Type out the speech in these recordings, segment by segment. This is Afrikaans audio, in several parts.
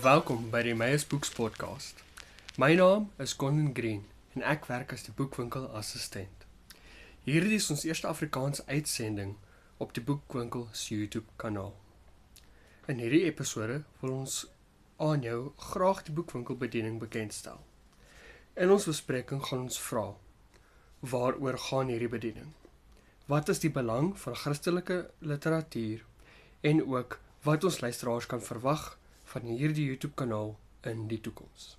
Welkom by die Emmaus Books podcast. My naam is Colin Green en ek werk as die boekwinkel assistent. Hierdie is ons eerste Afrikaanse uitsending op die boekwinkel se YouTube kanaal. In hierdie episode wil ons aan jou graag die boekwinkel bediening bekendstel. In ons bespreking gaan ons vra: waaroor gaan hierdie bediening? Wat is die belang van Christelike literatuur en ook wat ons luisteraars kan verwag van hierdie YouTube kanaal in die toekoms.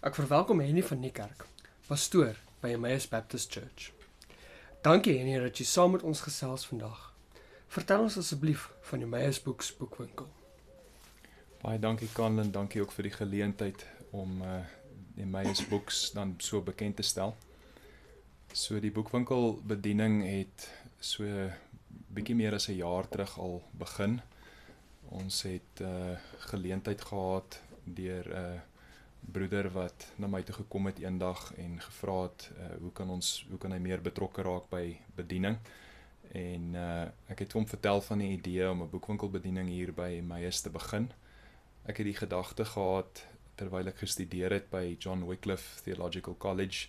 Ek verwelkom Henny van Niekerk, pastoor by Emmaus Baptist Church. Dankie Henny dat jy saam met ons gesels vandag. Vertel ons asseblief van die Emmaus Books boekwinkel. Baie dankie Colin, dankie ook vir die geleentheid om Emmaus Books dan so bekend te stel. So die boekwinkel bediening het so bietjie meer as 'n jaar terug al begin. Ons het geleentheid gehad deur 'n broeder wat na my toe gekom het eendag en gevra het hoe kan hy meer betrokke raak by bediening. En ek het hom vertel van die idee om 'n boekwinkelbediening hier by Emmaus te begin. Ek het die gedagte gehad terwyl ek gestudeer het by John Wycliffe Theological College.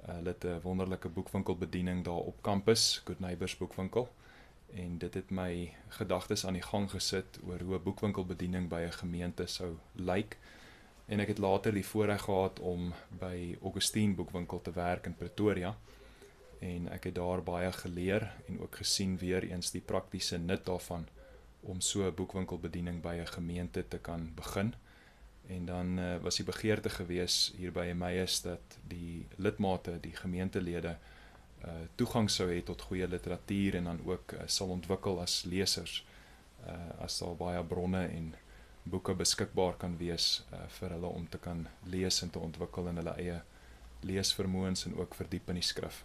Hulle het 'n wonderlike boekwinkelbediening daar op kampus, Good Neighbors boekwinkel. En dit het my gedagtes aan die gang gesit oor hoe 'n boekwinkelbediening by 'n gemeente sou lyk. En ek het later die voorreg gehad om by Augustine boekwinkel te werk in Pretoria. En ek het daar baie geleer en ook gesien weer eens die praktiese nut daarvan om so 'n boekwinkelbediening by 'n gemeente te kan begin. En dan was die begeerte gewees hier by Emmaus dat die lidmate, die gemeentelede, toegang sou hê tot goeie literatuur en dan ook sal ontwikkel as lesers, as daar baie bronne en boeke beskikbaar kan wees vir hulle om te kan lees en te ontwikkel in hulle eie leesvermoëns en ook verdiep in die skrif.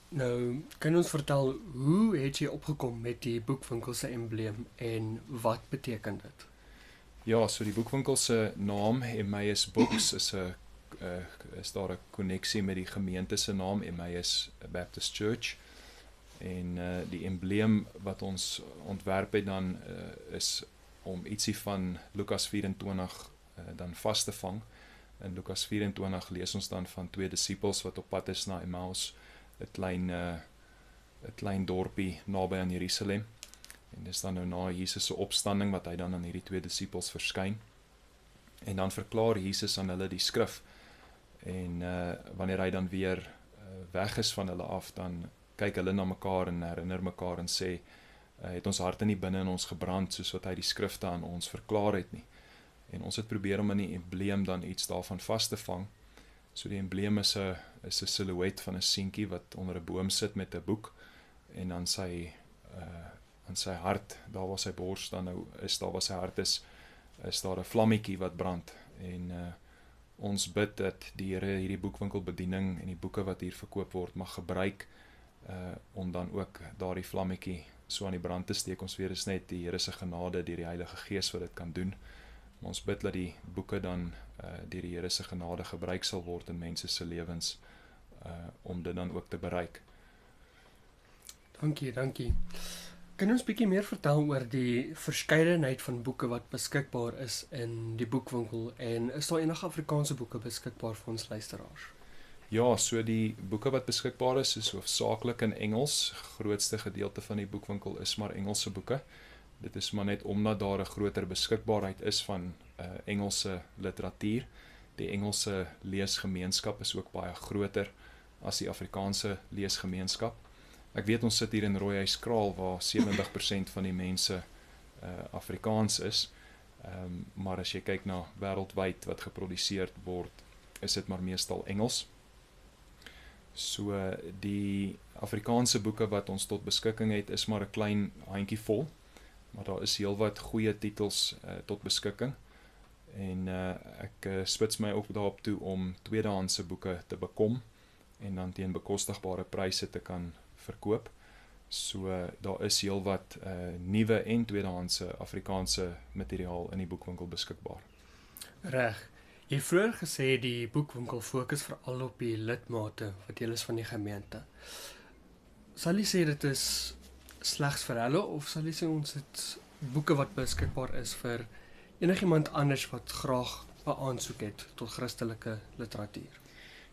Nou, kan ons vertel, hoe het jy opgekom met die boekwinkel se embleem en wat beteken dit? Ja, so die boekwinkel se naam, Emmaus Books, is daar 'n koneksie met die gemeente se naam, Emmaus Baptist Church. En die embleem wat ons ontwerp het dan is om ietsie van Lukas 24 dan vas te vang. In Lukas 24 lees ons dan van 2 disippels wat op pad is na Emmaus, 'n klein dorpie naby aan Jerusalem. En dis dan nou na Jesus se opstanding wat hy dan aan hierdie 2 disippels verskyn. En dan verklaar Jesus aan hulle die skrif. En wanneer hy dan weer weg is van hulle af, dan kyk hulle na mekaar en herinner mekaar en sê, het ons harte nie binne in ons gebrand, soos wat hy die skrifte aan ons verklaar het nie. En ons het probeer om in die embleem dan iets daarvan vas te vang. So die embleem is 'n silhouet van 'n seentjie wat onder 'n boom sit met 'n boek, en dan aan sy hart, daar waar sy bors dan nou is, daar waar sy hart is daar 'n vlammetjie wat brand. En ons bid dat die Here hierdie boekwinkelbediening en die boeke wat hier verkoop word mag gebruik om dan ook daardie vlammetjie so aan die brand te steek. Ons weet is net die Here se genade deur die Heilige Gees wat dit kan doen. Maar ons bid dat die boeke dan deur die Here se genade gebruik sal word in mense se lewens om dit dan ook te bereik. Dankie. Kan ons bietjie meer vertel oor die verskeidenheid van boeke wat beskikbaar is in die boekwinkel, en is daar enige Afrikaanse boeke beskikbaar vir ons luisteraars? Ja, so die boeke wat beskikbaar is hoofsaaklik in Engels. Grootste gedeelte van die boekwinkel is maar Engelse boeke. Dit is maar net omdat daar 'n groter beskikbaarheid is van Engelse literatuur. Die Engelse leesgemeenskap is ook baie groter as die Afrikaanse leesgemeenskap. Ek weet ons sit hier in Rooihuiskraal waar 70% van die mense Afrikaans is, maar as jy kyk na wêreldwyd wat geproduseer word, is dit maar meestal Engels. So die Afrikaanse boeke wat ons tot beskikking het is maar 'n klein handjievol, maar daar is heelwat goeie titels tot beskikking. En ek spits my ook daarop toe om tweedehandse boeke te bekom en dan teen bekostigbare pryse te kan verkoop. So daar is heelwat nuwe en tweedehandse Afrikaanse materiaal in die boekwinkel beskikbaar. Reg. Jy het vroeër gesê die boekwinkel fokus veral op die lidmate wat deel is van die gemeente. Sal jy sê dit is slegs vir hulle, of sal jy sê ons het boeke wat beskikbaar is vir enigiemand anders wat graag 'n aansoek het tot Christelike literatuur?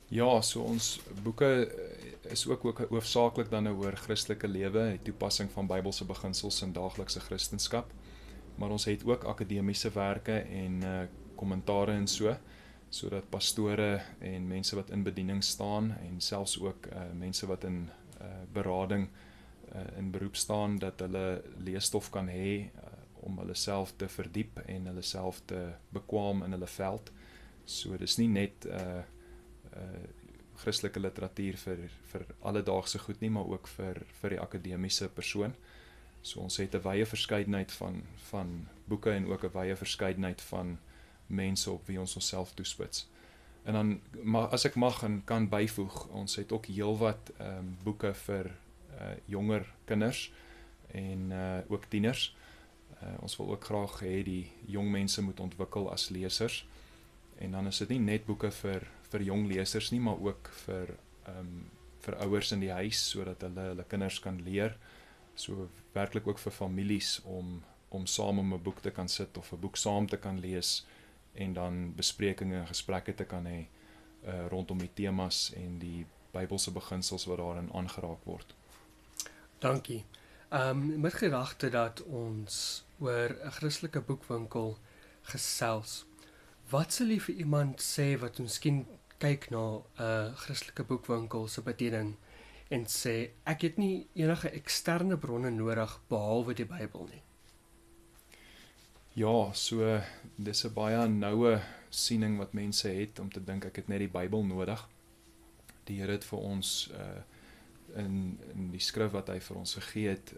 Ja, so ons boeke is ook hoofsaaklik dan oor Christelike lewe, die toepassing van Bybelse beginsels in daaglikse Christendom, maar ons het ook akademiese werke en kommentare en sodat pastore en mense wat in bediening staan en selfs ook mense wat in berading in beroep staan, dat hulle leesstof kan hê om hulle self te verdiep en hulle self te bekwam in hulle veld. So dis nie net Christelike literatuur vir alledaagse goed nie, maar ook vir die akademiese persoon. So ons het 'n wye verskeidenheid van boeke en ook 'n wye verskeidenheid van mense op wie ons onsself toespits. En dan, maar as ek mag en kan byvoeg, ons het ook heelwat boeke vir jonger kinders en ook tieners. Ons wil ook graag hê die jong mense moet ontwikkel as lesers. En dan is dit nie net boeke vir jong lesers nie, maar ook vir ouers in die huis, sodat hulle kinders kan leer. So werklik ook vir families om saam om 'n boek te kan sit of 'n boek saam te kan lees en dan besprekings en gesprekke te kan hê rondom die temas en die Bybelse beginsels wat daarin aangeraak word. Dankie. Met gedagte dat ons oor 'n Christelike boekwinkel gesels, wat sal jy vir iemand sê wat miskien kyk na 'n Christelike boekwinkel se bediening en sê ek het nie enige eksterne bronne nodig behalwe die Bybel nie? Ja, so dis 'n baie noue siening wat mense het om te dink ek het net die Bybel nodig. Die Here het vir ons in die skrif wat hy vir ons gegee het,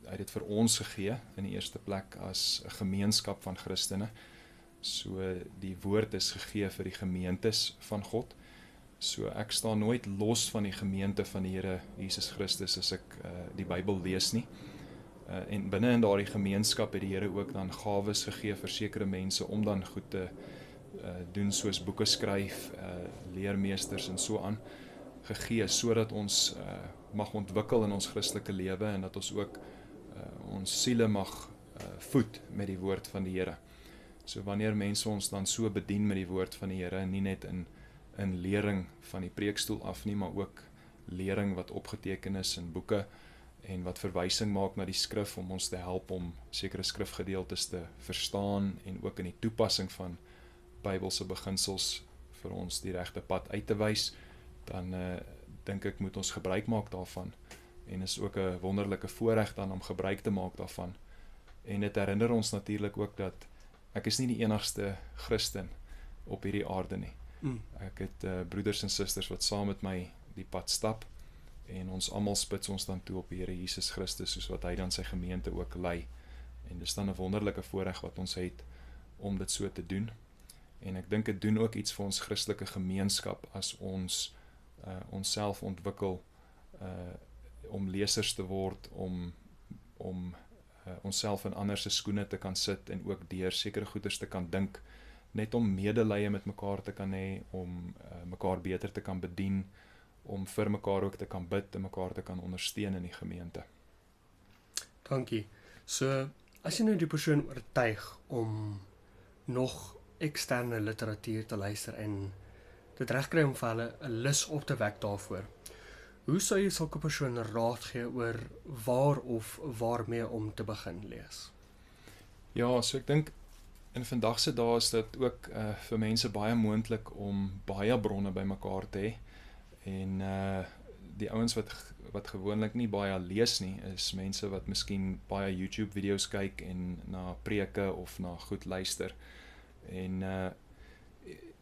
hy het dit vir ons gegee in die eerste plek as 'n gemeenskap van Christene. So die woord is gegee vir die gemeentes van God. So ek staan nooit los van die gemeente van die Here Jesus Christus as ek die Bybel lees nie. En binne in daardie gemeenskap het die Here ook dan gawes gegee vir sekere mense om dan goed te doen soos boeke skryf, leermeesters en so aan gegee, sodat ons mag ontwikkel in ons Christelike lewe en dat ons ook ons siele mag voed met die woord van die Here. So wanneer mense ons dan so bedien met die woord van die Here, nie net in lering van die preekstoel af nie, maar ook lering wat opgeteken is in boeke en wat verwysing maak na die skrif om ons te help om sekere skrifgedeeltes te verstaan en ook in die toepassing van Bybelse beginsels vir ons die regte pad uit te wys, dan dink ek moet ons gebruik maak daarvan. En is ook 'n wonderlike voorreg dan om gebruik te maak daarvan. En dit herinner ons natuurlik ook dat ek is nie die enigste Christen op hierdie aarde nie. Ek het broeders en susters wat saam met my die pad stap en ons almal spits ons dan toe op die Here Jesus Christus soos wat hy dan sy gemeente ook lei. En dis dan 'n wonderlike voorreg wat ons het om dit so te doen. En ek dink dit doen ook iets vir ons Christelike gemeenskap as ons onsself ontwikkel om lesers te word, om onsself in ander se skoene te kan sit en ook deur sekere goeders te kan dink, net om medelee met mekaar te kan hê, om mekaar beter te kan bedien, om vir mekaar ook te kan bid en mekaar te kan ondersteun in die gemeente. Dankie. So, as jy nou die persoon oortuig om nog eksterne literatuur te luister en dit regkry om vir hulle 'n lus op te wek daarvoor, hoe sou jy sulke persone raad gee oor waar of waarmee om te begin lees? Ja, so ek dink in vandag se dae is dit ook vir mense baie moontlik om baie bronne bymekaar te hê. En die ouens wat gewoonlik nie baie lees nie, is mense wat miskien baie YouTube video's kyk en na preke of na goed luister. En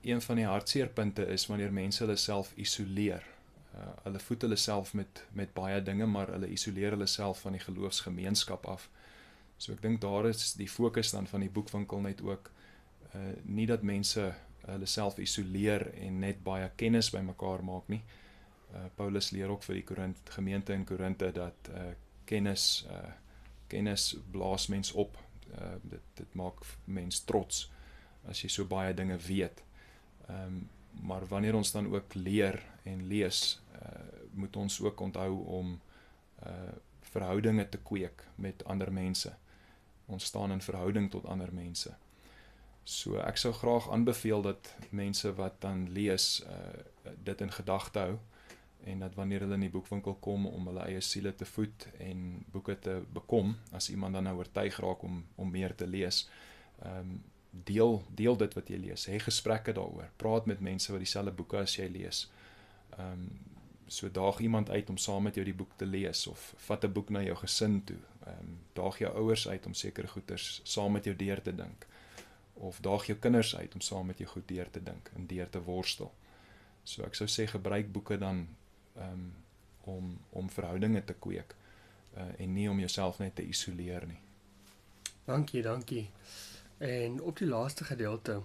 een van die hartseerpunte is wanneer mense hulle self isoleer. Hulle voed hulle self met baie dinge, maar hulle isoleer hulle self van die geloofsgemeenskap af. So ek dink daar is die fokus dan van die boekwinkel net ook nie dat mense hulle self isoleer en net baie kennis bymekaar maak nie. Paulus leer ook vir die gemeente in Korinte dat kennis blaas mens op. Dit maak mens trots as jy so baie dinge weet. Maar wanneer ons dan ook leer en lees, moet ons ook onthou om verhoudinge te kweek met ander mense. Ons staan in verhouding tot ander mense. So ek sou graag aanbeveel dat mense wat dan lees, dit in gedagte hou, en dat wanneer hulle in die boekwinkel kom om hulle eie siele te voed en boeke te bekom, as iemand dan nou oortuig raak om meer te lees, deel dit wat jy lees, hê gesprekke daaroor, praat met mense wat dieselfde boeke as jy lees, so daag iemand uit om saam met jou die boek te lees, of vat 'n boek na jou gesin toe, daag jou ouers uit om sekere goeders saam met jou deur te dink, of daag jou kinders uit om saam met jou goed deur te dink en deur te worstel. So ek sou sê gebruik boeke dan om verhoudinge te kweek, en nie om jouself net te isoleer nie. Dankie. En op die laaste gedeelte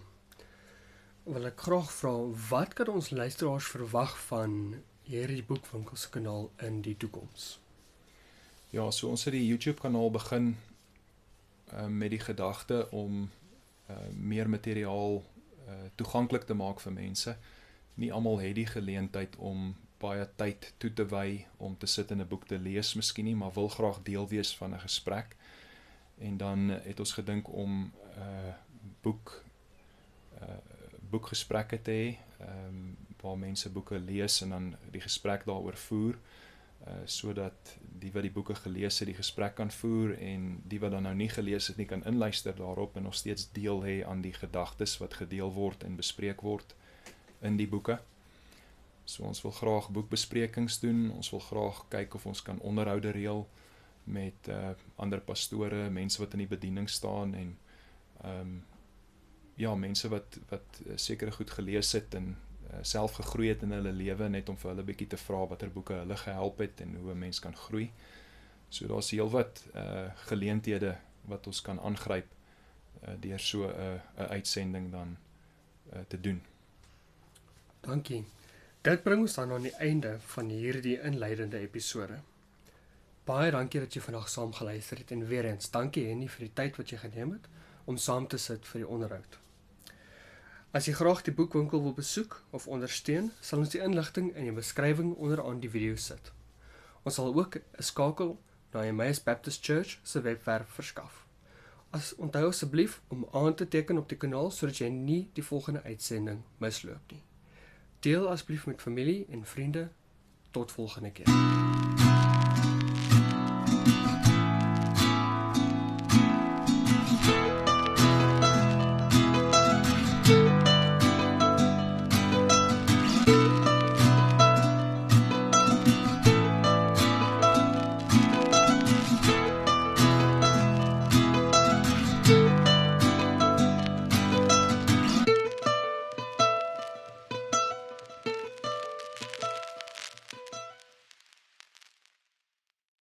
wil ek graag vra, wat kan ons luisteraars verwag van hierdie boekwinkel se kanaal in die toekoms? Ja, so ons het die YouTube kanaal begin met die gedagte om meer materiaal toeganklik te maak vir mense. Nie almal het die geleentheid om baie tyd toe te wy om te sit en 'n boek te lees miskien nie, maar wil graag deel wees van 'n gesprek. En dan het ons gedink om boekgesprekke te hê, waar mense boeke lees en dan die gesprek daaroor voer, sodat die wat die boeke gelees het die gesprek kan voer, en die wat dan nou nie gelees het nie kan inluister daarop en nog steeds deel hê aan die gedagtes wat gedeel word en bespreek word in die boeke. So ons wil graag boekbesprekings doen, ons wil graag kyk of ons kan onderhoude reël met ander pastore, mense wat in die bediening staan, en mense wat sekere goed gelees het en self gegroei het in hulle lewe, net om vir hulle bietjie te vra watter boeke hulle gehelp het en hoe 'n mens kan groei. So daar's heelwat geleenthede wat ons kan aangryp deur so 'n uitsending dan te doen. Dankie. Dit bring ons dan aan die einde van hierdie inleidende episode. Baie dankie dat jy vandag saam geluister het, en weer eens dankie Henny vir die tyd wat jy geneem het om saam te sit vir die onderhoud. As jy graag die boekwinkel wil besoek of ondersteun, sal ons die inligting in die beskrywing onderaan die video sit. Ons sal ook 'n skakel na Emmaus Baptist Church se webwerf verskaf. Onthou asseblief om aan te teken op die kanaal sodat jy nie die volgende uitsending misloop nie. Deel asseblief met familie en vriende. Tot volgende keer.